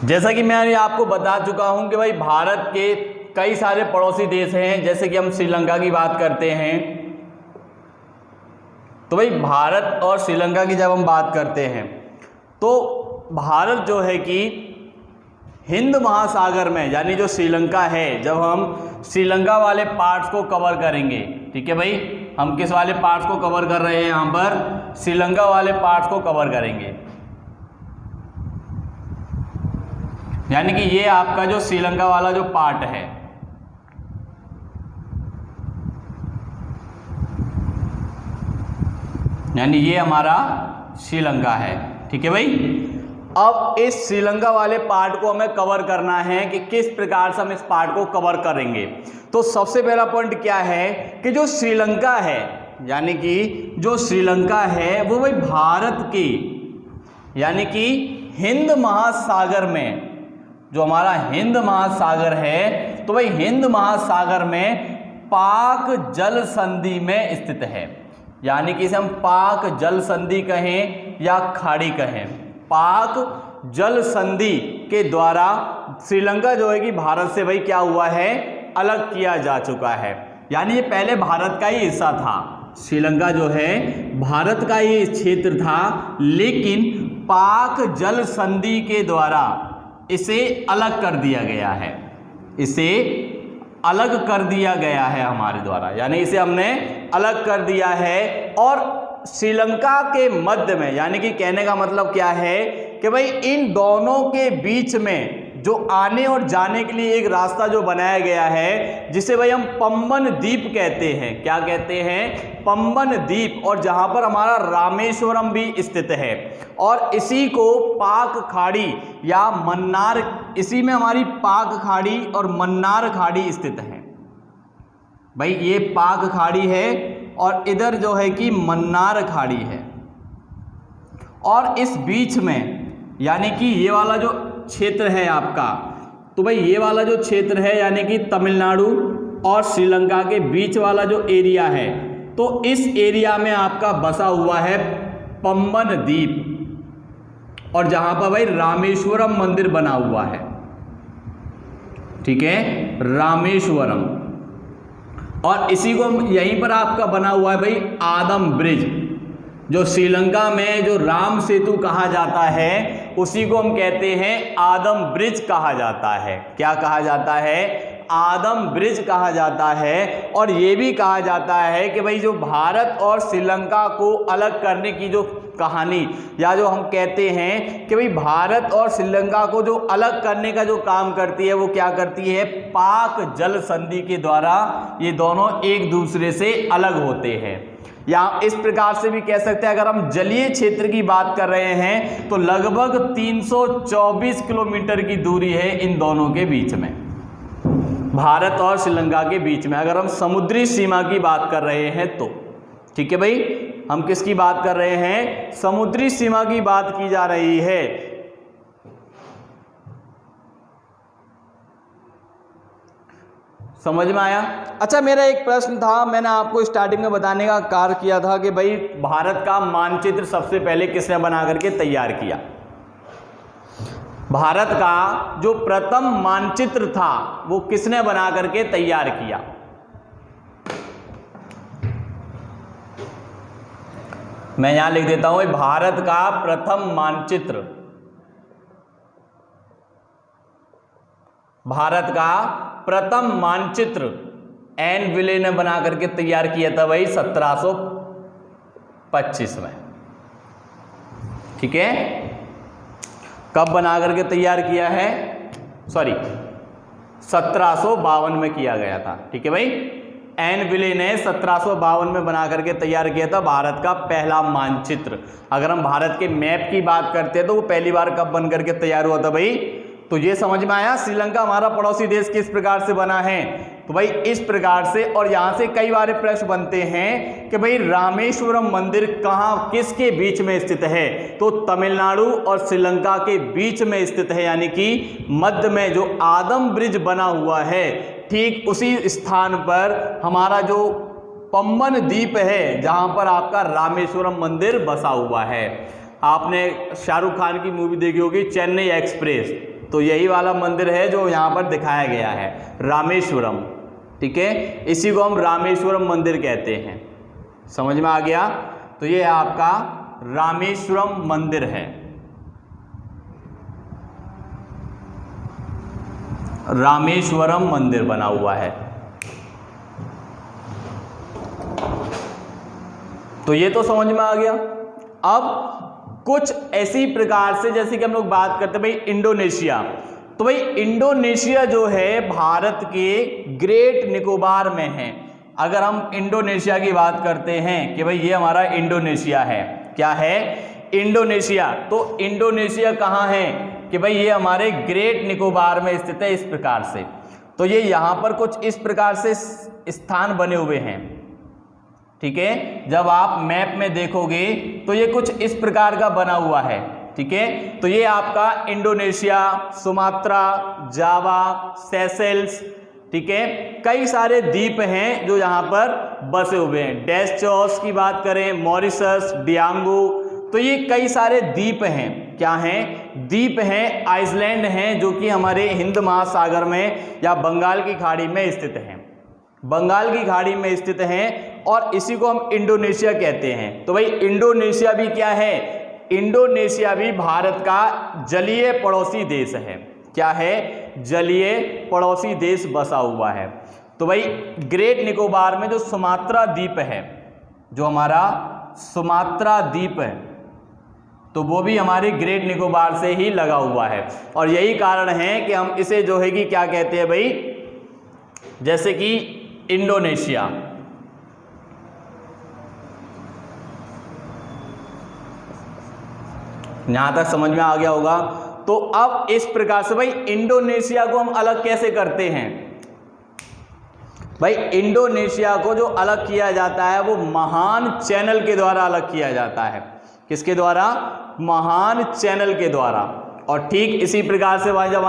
जैसा कि मैं आपको बता चुका हूं कि भाई भारत के कई सारे पड़ोसी देश हैं। जैसे कि हम श्रीलंका की बात करते हैं, तो भाई भारत और श्रीलंका की जब हम बात करते हैं तो भारत जो है कि हिंद महासागर में, यानी जो श्रीलंका है, जब हम श्रीलंका वाले पार्ट्स को कवर करेंगे, ठीक है भाई, हम किस वाले पार्ट्स को कवर कर रहे हैं यहाँ पर? श्रीलंका वाले पार्ट्स को कवर करेंगे। यानी कि ये आपका जो श्रीलंका वाला जो पार्ट है, यानी ये हमारा श्रीलंका है, ठीक है भाई। अब इस श्रीलंका वाले पार्ट को हमें कवर करना है कि किस प्रकार से हम इस पार्ट को कवर करेंगे। तो सबसे पहला पॉइंट क्या है कि जो श्रीलंका है, यानी कि जो श्रीलंका है वो भाई भारत की, यानी कि हिंद महासागर में, जो हमारा हिंद महासागर है, तो भाई हिंद महासागर में पाक जल संधि में स्थित है। यानी कि इसे हम पाक जल संधि कहें या खाड़ी कहें, पाक जल संधि के द्वारा श्रीलंका जो है कि भारत से भाई क्या हुआ है? अलग किया जा चुका है। यानी ये पहले भारत का ही हिस्सा था, श्रीलंका जो है भारत का ही क्षेत्र था, लेकिन पाक जल संधि के द्वारा इसे अलग कर दिया गया है, इसे अलग कर दिया गया है हमारे द्वारा, यानी इसे हमने अलग कर दिया है। और श्रीलंका के मध्य में, यानी कि कहने का मतलब क्या है कि भाई इन दोनों के बीच में जो आने और जाने के लिए एक रास्ता जो बनाया गया है, जिसे भाई हम पंबन द्वीप कहते हैं। क्या कहते हैं? पंबन द्वीप। और जहां पर हमारा रामेश्वरम भी स्थित है, और इसी को पाक खाड़ी या मन्नार, इसी में हमारी पाक खाड़ी और मन्नार खाड़ी स्थित है। भाई ये पाक खाड़ी है और इधर जो है कि मन्नार खाड़ी है, और इस बीच में, यानी कि ये वाला जो क्षेत्र है आपका, तो भाई ये वाला जो क्षेत्र है यानी कि तमिलनाडु और श्रीलंका के बीच वाला जो एरिया है, तो इस एरिया में आपका बसा हुआ है पंबन द्वीप, और जहां पर भाई रामेश्वरम मंदिर बना हुआ है, ठीक है, रामेश्वरम। और इसी को यहीं पर आपका बना हुआ है भाई आदम ब्रिज, जो श्रीलंका में जो राम सेतु कहा जाता है उसी को हम कहते हैं आदम ब्रिज कहा जाता है। क्या कहा जाता है? आदम ब्रिज कहा जाता है। और ये भी कहा जाता है कि भाई जो भारत और श्रीलंका को अलग करने की जो कहानी, या जो हम कहते हैं कि भाई भारत और श्रीलंका को जो अलग करने का जो काम करती है वो क्या करती है? पाक जल संधि के द्वारा ये दोनों एक दूसरे से अलग होते हैं। या इस प्रकार से भी कह सकते हैं, अगर हम जलीय क्षेत्र की बात कर रहे हैं तो लगभग 324 किलोमीटर की दूरी है इन दोनों के बीच में, भारत और श्रीलंका के बीच में, अगर हम समुद्री सीमा की बात कर रहे हैं तो। ठीक है भाई, हम किसकी बात कर रहे हैं? समुद्री सीमा की बात की जा रही है। समझ में आया? अच्छा, मेरा एक प्रश्न था, मैंने आपको स्टार्टिंग में बताने का कार्य किया था कि भाई भारत का मानचित्र सबसे पहले किसने बना करके तैयार किया? भारत का जो प्रथम मानचित्र था वो किसने बना करके तैयार किया? मैं यहां लिख देता हूं, भारत का प्रथम मानचित्र, भारत का प्रथम मानचित्र एन विले ने बना करके तैयार किया था भाई 1725 में। ठीक है, कब बना करके तैयार किया है? सॉरी, 1752 में किया गया था। ठीक है भाई, एन विले ने 1752 में बना करके तैयार किया था भारत का पहला मानचित्र। अगर हम भारत के मैप की बात करते हैं तो वो पहली बार कब बन करके तैयार हुआ था भाई? तो ये समझ में आया श्रीलंका हमारा पड़ोसी देश किस प्रकार से बना है? तो भाई इस प्रकार से। और यहां से कई बार प्रश्न बनते हैं कि भाई रामेश्वरम मंदिर कहां, किसके बीच में स्थित है? तो तमिलनाडु और श्रीलंका के बीच में स्थित है, यानी कि मध्य में जो आदम ब्रिज बना हुआ है ठीक उसी स्थान पर हमारा जो पंबन द्वीप है जहां पर आपका रामेश्वरम मंदिर बसा हुआ है। आपने शाहरुख खान की मूवी देखी होगी चेन्नई एक्सप्रेस, तो यही वाला मंदिर है जो यहाँ पर दिखाया गया है, रामेश्वरम। ठीक है, इसी को हम रामेश्वरम मंदिर कहते हैं। समझ में आ गया? तो ये आपका रामेश्वरम मंदिर है, रामेश्वरम मंदिर बना हुआ है। तो ये तो समझ में आ गया। अब कुछ ऐसी प्रकार से जैसे कि हम लोग बात करते हैं भाई इंडोनेशिया, तो भाई इंडोनेशिया जो है भारत के ग्रेट निकोबार में है। अगर हम इंडोनेशिया की बात करते हैं कि भाई ये हमारा इंडोनेशिया है, क्या है? इंडोनेशिया। तो इंडोनेशिया कहाँ है? कि भाई ये हमारे ग्रेट निकोबार में स्थित है, इस प्रकार से। तो ये यहाँ पर कुछ इस प्रकार से स्थान बने हुए हैं। ठीक है, जब आप मैप में देखोगे तो ये कुछ इस प्रकार का बना हुआ है। ठीक है, तो ये आपका इंडोनेशिया, सुमात्रा, जावा, सेशेल्स, ठीक है, कई सारे द्वीप हैं जो यहाँ पर बसे हुए हैं। डेस्चोस की बात करें, मॉरिशस, डियांगो, तो ये कई सारे द्वीप हैं। क्या हैं? द्वीप हैं, आइसलैंड हैं, जो कि हमारे हिंद महासागर में या बंगाल की खाड़ी में स्थित हैं, बंगाल की खाड़ी में स्थित हैं, और इसी को हम इंडोनेशिया कहते हैं। तो भाई इंडोनेशिया भी क्या है? इंडोनेशिया भी भारत का जलीय पड़ोसी देश है। क्या है? जलीय पड़ोसी देश बसा हुआ है। तो भाई ग्रेट निकोबार में जो सुमात्रा द्वीप है, जो हमारा सुमात्रा द्वीप है, तो वो भी हमारे ग्रेट निकोबार से ही लगा हुआ है। और यही कारण है कि हम इसे जो है कि क्या कहते हैं भाई, जैसे कि इंडोनेशिया, यहां तक समझ में आ गया होगा। तो अब इस प्रकार से भाई इंडोनेशिया को हम अलग कैसे करते हैं? भाई इंडोनेशिया को जो अलग किया जाता है वो महान चैनल के द्वारा अलग किया जाता है। किसके द्वारा? महान चैनल के द्वारा। और ठीक इसी प्रकार से भाई जब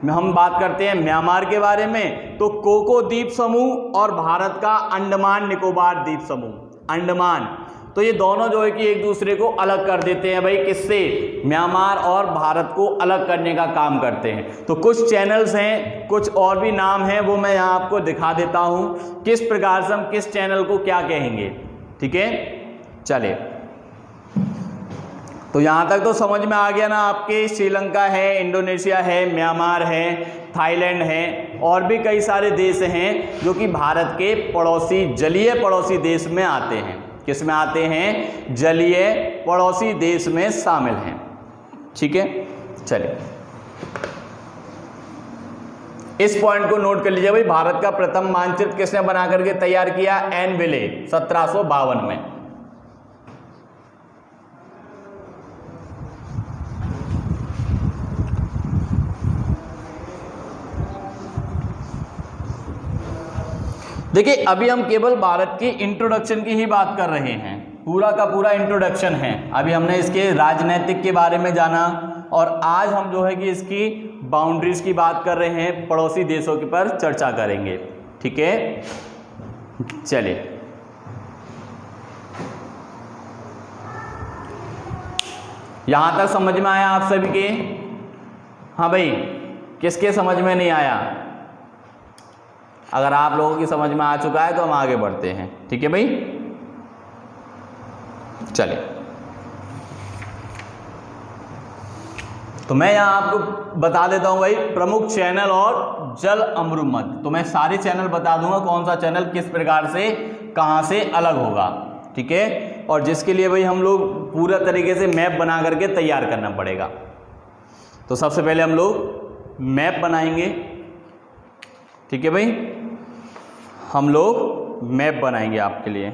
हम बात करते हैं म्यांमार के बारे में, तो कोको द्वीप समूह और भारत का अंडमान निकोबार द्वीप समूह, अंडमान, तो ये दोनों जो है कि एक दूसरे को अलग कर देते हैं भाई। किससे? म्यांमार और भारत को अलग करने का काम करते हैं। तो कुछ चैनल्स हैं, कुछ और भी नाम हैं, वो मैं यहाँ आपको दिखा देता हूँ किस प्रकार से हम किस चैनल को क्या कहेंगे। ठीक है, चलिए तो यहाँ तक तो समझ में आ गया ना आपके। श्रीलंका है, इंडोनेशिया है, म्यांमार है, थाईलैंड है और भी कई सारे देश हैं जो कि भारत के पड़ोसी, जलीय पड़ोसी देश में आते हैं। किस में आते हैं? जलीय पड़ोसी देश में शामिल हैं। ठीक है, चलिए इस पॉइंट को नोट कर लीजिए भाई। भारत का प्रथम मानचित्र किसने बना करके तैयार किया? एन विले 1752 में। देखिए अभी हम केवल भारत की इंट्रोडक्शन की ही बात कर रहे हैं, पूरा का पूरा इंट्रोडक्शन है। अभी हमने इसके राजनीतिक के बारे में जाना और आज हम जो है कि इसकी बाउंड्रीज की बात कर रहे हैं, पड़ोसी देशों के पर चर्चा करेंगे। ठीक है, चलिए यहां तक समझ में आया आप सभी के? हाँ भाई, किसके समझ में नहीं आया? अगर आप लोगों की समझ में आ चुका है तो हम आगे बढ़ते हैं। ठीक है भाई, चलिए तो मैं यहां आपको बता देता हूं भाई प्रमुख चैनल और जल अमृत। तो मैं सारे चैनल बता दूंगा, कौन सा चैनल किस प्रकार से कहां से अलग होगा। ठीक है, और जिसके लिए भाई हम लोग पूरा तरीके से मैप बना करके तैयार करना पड़ेगा। तो सबसे पहले हम लोग मैप बनाएंगे। ठीक है भाई, हम लोग मैप बनाएंगे आपके लिए।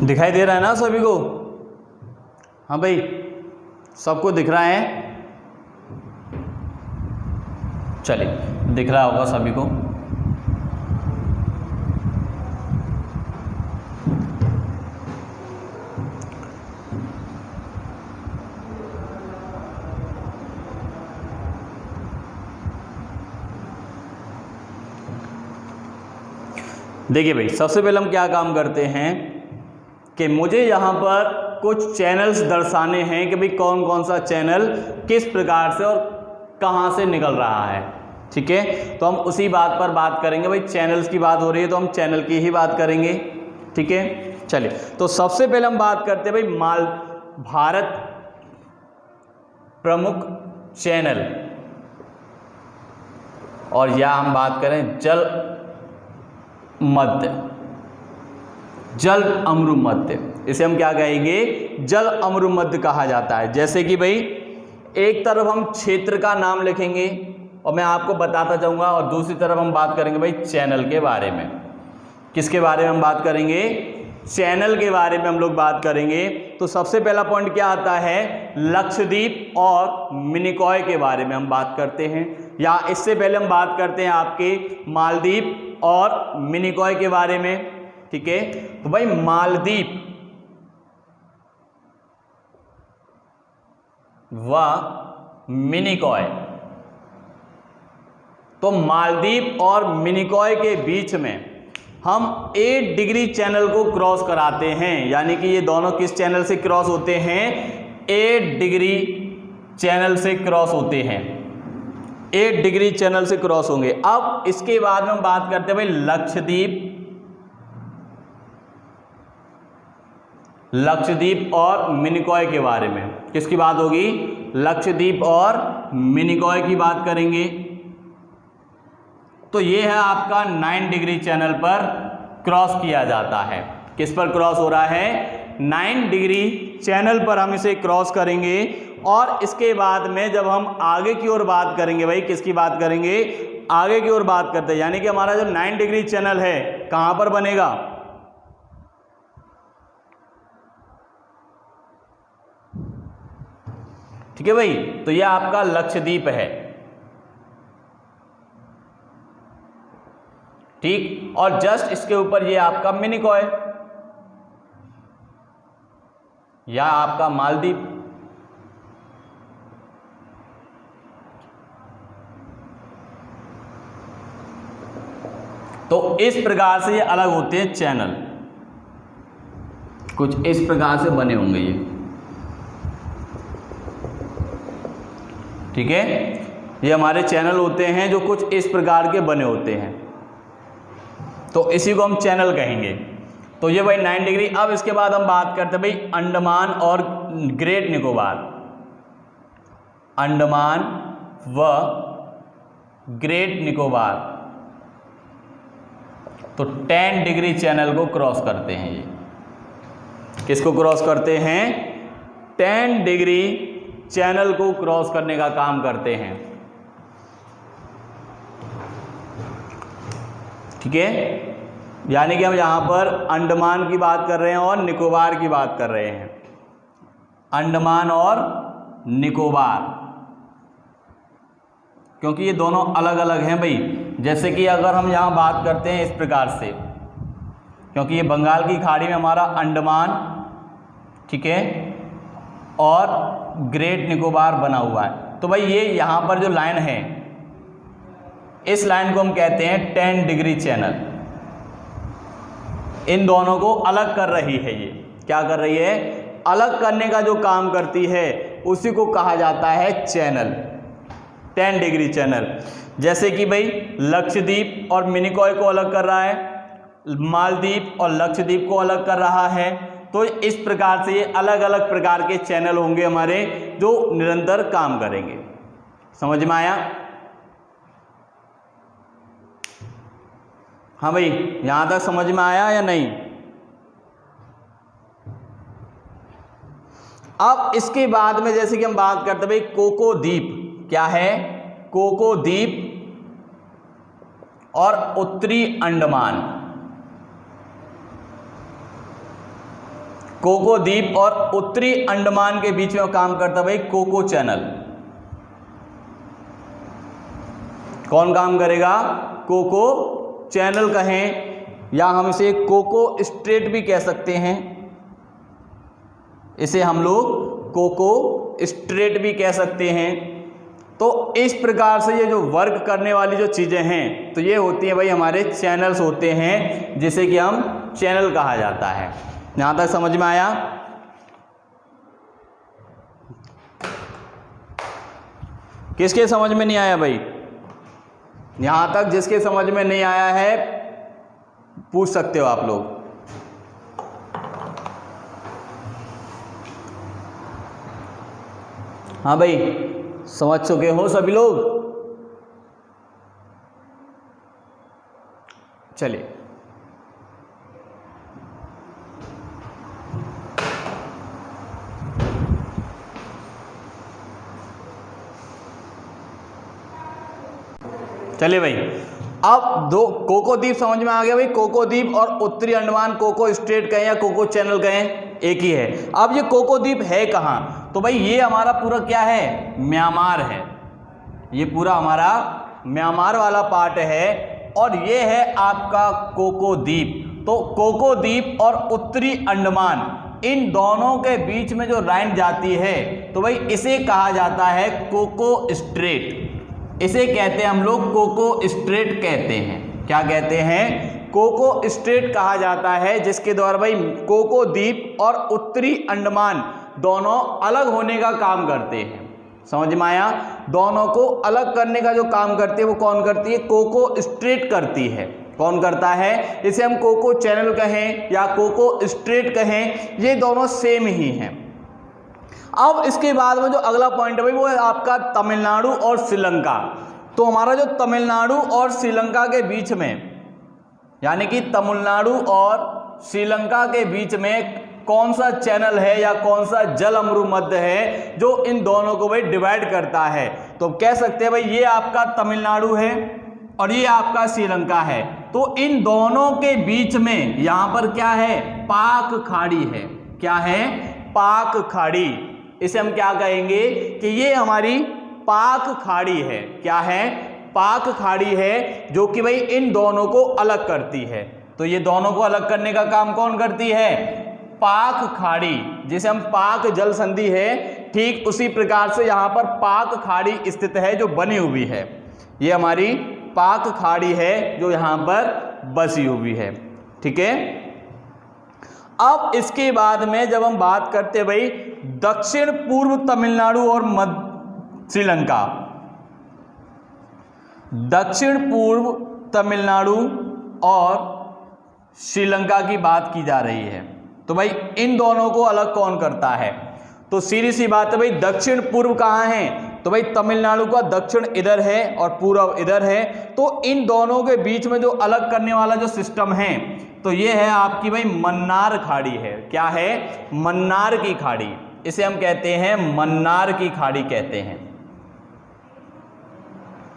दिखाई दे रहा है ना सभी को? हाँ भाई, सबको दिख रहा है? चलिए, दिख रहा होगा सभी को। देखिए भाई, सबसे पहले हम क्या काम करते हैं कि मुझे यहाँ पर कुछ चैनल्स दर्शाने हैं कि भाई कौन कौन सा चैनल किस प्रकार से और कहाँ से निकल रहा है। ठीक है, तो हम उसी बात पर बात करेंगे भाई। चैनल्स की बात हो रही है तो हम चैनल की ही बात करेंगे। ठीक है, चलिए तो सबसे पहले हम बात करते हैं भाई भारत प्रमुख चैनल, और या हम बात करें जल मध्य, जल अमृत। इसे हम क्या कहेंगे? जल अमृत कहा जाता है। जैसे कि भाई एक तरफ हम क्षेत्र का नाम लिखेंगे और मैं आपको बताता जाऊंगा, और दूसरी तरफ हम बात करेंगे भाई चैनल के बारे में। किसके बारे में हम बात करेंगे? चैनल के बारे में हम लोग बात करेंगे। तो सबसे पहला पॉइंट क्या आता है? लक्षद्वीप और मिनिकॉय के बारे में हम बात करते हैं, या इससे पहले हम बात करते हैं आपके मालदीव और मिनिकॉय के बारे में। ठीक है, तो भाई मालदीव व मिनिकॉय, तो मालदीव और मिनिकॉय के बीच में हम 8 डिग्री चैनल को क्रॉस कराते हैं। यानी कि ये दोनों किस चैनल से क्रॉस होते हैं? 8 डिग्री चैनल से क्रॉस होते हैं। 8 डिग्री चैनल से क्रॉस होंगे। अब इसके बाद में हम बात करते हैं भाई लक्षद्वीप और मिनिकॉय के बारे में। किसकी बात होगी? लक्षद्वीप और मिनिकॉय की बात करेंगे। तो ये है आपका 9 डिग्री चैनल पर क्रॉस किया जाता है। किस पर क्रॉस हो रहा है? 9 डिग्री चैनल पर हम इसे क्रॉस करेंगे और इसके बाद में जब हम आगे की ओर बात करेंगे भाई, किसकी बात करेंगे, आगे की ओर बात करते हैं, यानी कि हमारा जो 9 डिग्री चैनल है कहां पर बनेगा, ठीक है भाई। तो यह आपका लक्षद्वीप है, ठीक, और जस्ट इसके ऊपर ये आपका मिनिकॉय या आपका मालदीव। तो इस प्रकार से ये अलग होते हैं चैनल, कुछ इस प्रकार से बने होंगे ये, ठीक है। ये हमारे चैनल होते हैं जो कुछ इस प्रकार के बने होते हैं, तो इसी को हम चैनल कहेंगे। तो ये भाई 9 डिग्री। अब इसके बाद हम बात करते हैं भाई अंडमान और ग्रेट निकोबार, अंडमान व ग्रेट निकोबार, तो 10 डिग्री चैनल को क्रॉस करते हैं। ये किसको क्रॉस करते हैं, 10 डिग्री चैनल को क्रॉस करने का काम करते हैं, ठीक है। यानी कि हम यहां पर अंडमान की बात कर रहे हैं और निकोबार की बात कर रहे हैं, अंडमान और निकोबार, क्योंकि ये दोनों अलग अलग हैं भाई। जैसे कि अगर हम यहां बात करते हैं इस प्रकार से, क्योंकि ये बंगाल की खाड़ी में हमारा अंडमान, ठीक है, और ग्रेट निकोबार बना हुआ है, तो भाई ये यहां पर जो लाइन है, इस लाइन को हम कहते हैं 10 डिग्री चैनल। इन दोनों को अलग कर रही है, ये क्या कर रही है, अलग करने का जो काम करती है उसी को कहा जाता है चैनल, 10 डिग्री चैनल। जैसे कि भाई लक्षद्वीप और मिनिकॉय को अलग कर रहा है, मालदीव और लक्षद्वीप को अलग कर रहा है। तो इस प्रकार से ये अलग अलग प्रकार के चैनल होंगे हमारे जो निरंतर काम करेंगे। समझ में आया? हाँ भाई, यहां तक समझ में आया या नहीं? अब इसके बाद में जैसे कि हम बात करते भाई कोको द्वीप, क्या है, कोको द्वीप और उत्तरी अंडमान, कोको द्वीप और उत्तरी अंडमान के बीच में काम करता भाई कोको चैनल। कौन काम करेगा? कोको चैनल कहें या हम इसे कोको स्ट्रेट भी कह सकते हैं, इसे हम लोग कोको स्ट्रेट भी कह सकते हैं। तो इस प्रकार से ये जो वर्क करने वाली जो चीज़ें हैं, तो ये होती हैं भाई हमारे चैनल्स होते हैं, जिसे कि हम चैनल कहा जाता है। यहां तक समझ में आया? किसके समझ में नहीं आया भाई? यहां तक जिसके समझ में नहीं आया है पूछ सकते हो आप लोग। हाँ भाई, समझ चुके हो सभी लोग? चलिए, चलिए भाई, अब दो कोको द्वीप समझ में आ गया भाई। कोको द्वीप और उत्तरी अंडमान कोको स्ट्रेट कहें या कोको चैनल कहें, एक ही है। अब ये कोको द्वीप है कहाँ? तो भाई ये हमारा पूरा क्या है, म्यांमार है। ये पूरा हमारा म्यांमार वाला पार्ट है और ये है आपका कोको द्वीप। तो कोको द्वीप और उत्तरी अंडमान, इन दोनों के बीच में जो लाइन जाती है, तो भाई इसे कहा जाता है कोको स्ट्रेट। इसे कहते हैं हम लोग कोको स्ट्रेट कहते हैं। क्या कहते हैं? कोको स्ट्रेट कहा जाता है, जिसके द्वारा भाई कोको द्वीप और उत्तरी अंडमान दोनों अलग होने का काम करते हैं। समझ में आया? दोनों को अलग करने का जो काम करती है वो कौन करती है? कोको स्ट्रेट करती है। कौन करता है? इसे हम कोको चैनल कहें या कोको स्ट्रेट कहें, ये दोनों सेम ही हैं। अब इसके बाद में जो अगला पॉइंट है भाई वो है आपका तमिलनाडु और श्रीलंका। तो हमारा जो तमिलनाडु और श्रीलंका के बीच में, यानी कि तमिलनाडु और श्रीलंका के बीच में कौन सा चैनल है या कौन सा जल अमरू मध्य है जो इन दोनों को भाई डिवाइड करता है? तो कह सकते हैं भाई ये आपका तमिलनाडु है और ये आपका श्रीलंका है। तो इन दोनों के बीच में यहां पर क्या है? पाक खाड़ी है। क्या है? पाक खाड़ी। इसे हम क्या कहेंगे कि ये हमारी पाक खाड़ी है। क्या है? पाक खाड़ी है, जो कि भाई इन दोनों को अलग करती है। तो ये दोनों को अलग करने का काम कौन करती है? पाक खाड़ी, जिसे हम पाक जल संधि है, ठीक उसी प्रकार से यहां पर पाक खाड़ी स्थित है जो बनी हुई है। ये हमारी पाक खाड़ी है जो यहां पर बसी हुई है। ठीक है। अब इसके बाद में जब हम बात करते भाई दक्षिण पूर्व तमिलनाडु और मध्य श्रीलंका, दक्षिण पूर्व तमिलनाडु और श्रीलंका की बात की जा रही है। तो भाई इन दोनों को अलग कौन करता है? तो सीधी सी बात है भाई, दक्षिण पूर्व कहाँ है? तो भाई तमिलनाडु का दक्षिण इधर है और पूर्व इधर है। तो इन दोनों के बीच में जो अलग करने वाला जो सिस्टम है, तो ये है आपकी भाई मन्नार खाड़ी है। क्या है? मन्नार की खाड़ी। इसे हम कहते हैं मन्नार की खाड़ी कहते हैं।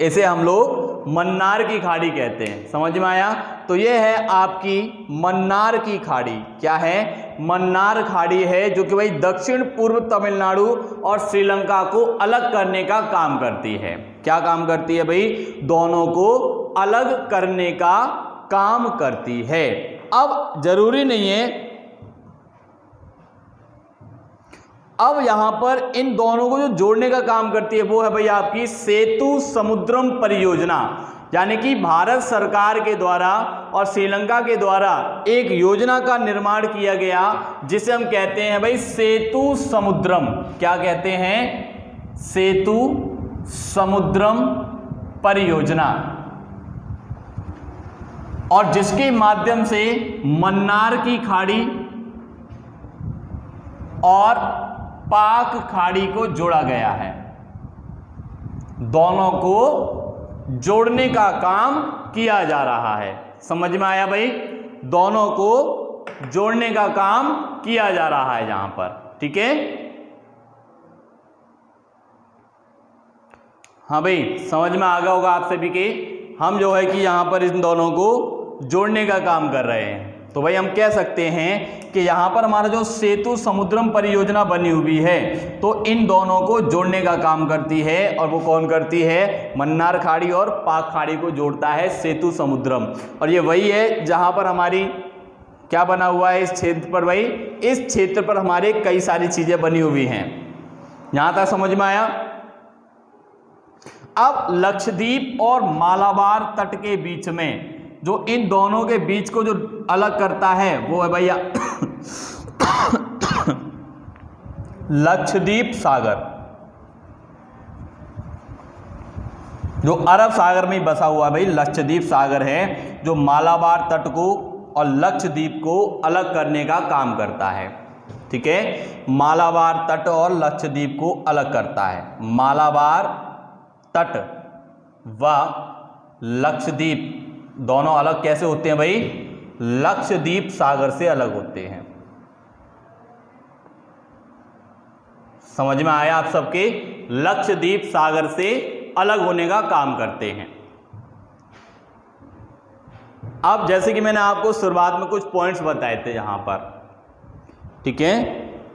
इसे हम लोग मन्नार की खाड़ी कहते हैं। समझ में आया? तो ये है आपकी मन्नार की खाड़ी। क्या है? मन्नार खाड़ी है, जो कि भाई दक्षिण पूर्व तमिलनाडु और श्रीलंका को अलग करने का काम करती है। क्या काम करती है भाई? दोनों को अलग करने का काम करती है। अब जरूरी नहीं है, अब यहां पर इन दोनों को जो जोड़ने का काम करती है वो है भाई आपकी सेतु समुद्रम परियोजना। यानी कि भारत सरकार के द्वारा और श्रीलंका के द्वारा एक योजना का निर्माण किया गया, जिसे हम कहते हैं भाई सेतु समुद्रम। क्या कहते हैं? सेतु समुद्रम परियोजना। और जिसके माध्यम से मन्नार की खाड़ी और पाक खाड़ी को जोड़ा गया है। दोनों को जोड़ने का काम किया जा रहा है। समझ में आया भाई? दोनों को जोड़ने का काम किया जा रहा है यहां पर। ठीक है। हाँ भाई, समझ में आ गया होगा आप सभी के। हम जो है कि यहां पर इन दोनों को जोड़ने का काम कर रहे हैं। तो भाई हम कह सकते हैं कि यहाँ पर हमारा जो सेतु समुद्रम परियोजना बनी हुई है, तो इन दोनों को जोड़ने का काम करती है। और वो कौन करती है? मन्नार खाड़ी और पाक खाड़ी को जोड़ता है सेतु समुद्रम। और ये वही है जहाँ पर हमारी क्या बना हुआ है इस क्षेत्र पर भाई? इस क्षेत्र पर हमारे कई सारी चीज़ें बनी हुई हैं। यहाँ तक समझ में आया? अब लक्षद्वीप और मालाबार तट के बीच में जो इन दोनों के बीच को जो अलग करता है वो है भैया लक्षद्वीप सागर, जो अरब सागर में बसा हुआ है भाई। लक्षद्वीप सागर है जो मालाबार तट को और लक्षद्वीप को अलग करने का काम करता है। ठीक है। मालाबार तट और लक्षद्वीप को अलग करता है। मालाबार तट व लक्षद्वीप दोनों अलग कैसे होते हैं भाई? लक्षद्वीप सागर से अलग होते हैं। समझ में आया आप सबके? लक्षद्वीप सागर से अलग होने का काम करते हैं। अब जैसे कि मैंने आपको शुरुआत में कुछ पॉइंट्स बताए थे यहां पर। ठीक है।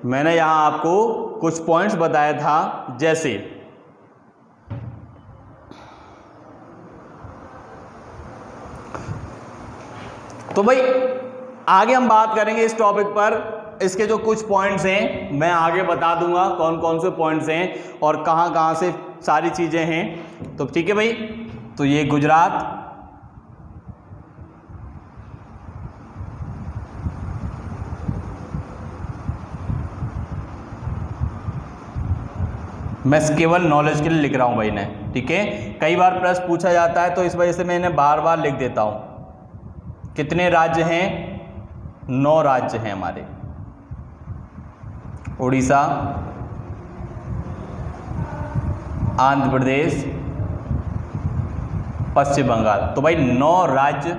मैंने यहां आपको कुछ पॉइंट्स बताया था, जैसे तो भाई आगे हम बात करेंगे इस टॉपिक पर। इसके जो कुछ पॉइंट्स हैं मैं आगे बता दूंगा कौन कौन से पॉइंट्स हैं और कहां कहां से सारी चीजें हैं। तो ठीक है भाई। तो ये गुजरात, मैं केवल नॉलेज के लिए लिख रहा हूं भाई ने। ठीक है। कई बार प्रश्न पूछा जाता है तो इस वजह से मैं इन्हें बार बार लिख देता हूं। कितने राज्य हैं? 9 राज्य हैं हमारे। उड़ीसा, आंध्र प्रदेश, पश्चिम बंगाल। तो भाई 9 राज्य,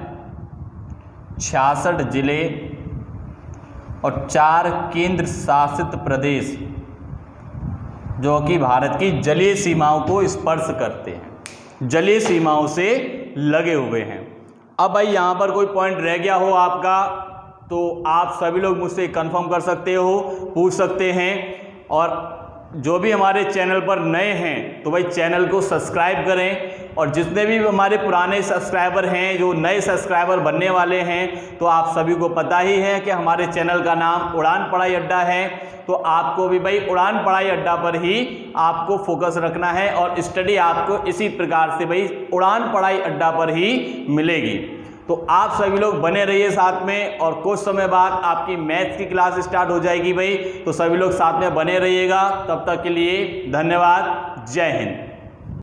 66 जिले और 4 केंद्र शासित प्रदेश जो कि भारत की जलीय सीमाओं को स्पर्श करते हैं, जलीय सीमाओं से लगे हुए हैं। अब भाई यहाँ पर कोई पॉइंट रह गया हो आपका तो आप सभी लोग मुझसे कंफर्म कर सकते हो, पूछ सकते हैं। और जो भी हमारे चैनल पर नए हैं तो भाई चैनल को सब्सक्राइब करें, और जितने भी हमारे पुराने सब्सक्राइबर हैं, जो नए सब्सक्राइबर बनने वाले हैं, तो आप सभी को पता ही है कि हमारे चैनल का नाम उड़ान पढ़ाई अड्डा है। तो आपको भी भाई उड़ान पढ़ाई अड्डा पर ही आपको फोकस रखना है और स्टडी आपको इसी प्रकार से भाई उड़ान पढ़ाई अड्डा पर ही मिलेगी। तो आप सभी लोग बने रहिए साथ में, और कुछ समय बाद आपकी मैथ्स की क्लास स्टार्ट हो जाएगी भाई, तो सभी लोग साथ में बने रहिएगा। तब तक के लिए धन्यवाद, जय हिंद।